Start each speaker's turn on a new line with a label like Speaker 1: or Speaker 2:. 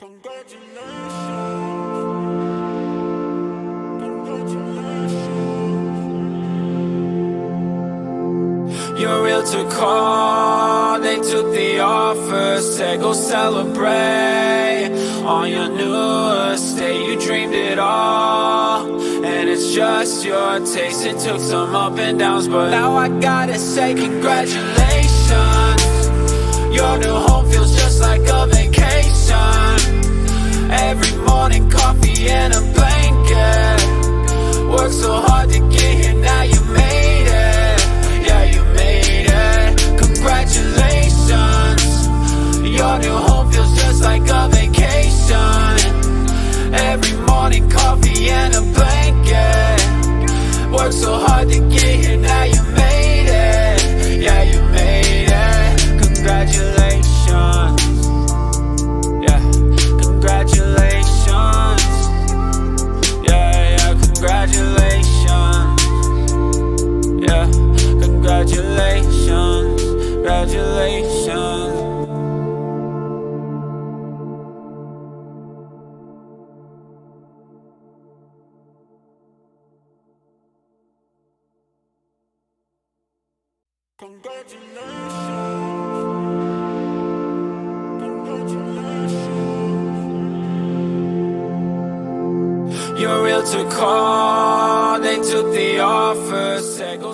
Speaker 1: Your realtor called, they took the offer, said go celebrate on your new estate. You dreamed it all, and it's just your taste. It took some up and downs, but now I gotta say congratulations. Your new home feels just like a vacation. Every morning, coffee and a blanket. Worked so hard to get here, now you made it. Yeah, you made it. Congratulations. Your new home feels just like a vacation. Every morning, coffee and a blanket. Worked so hard to get here, now you made it. Yeah, you made it. Congratulations. Yeah, congratulations. Yeah, congratulations. Yeah, congratulations. Congratulations. Your realtor called, they took the offer, said go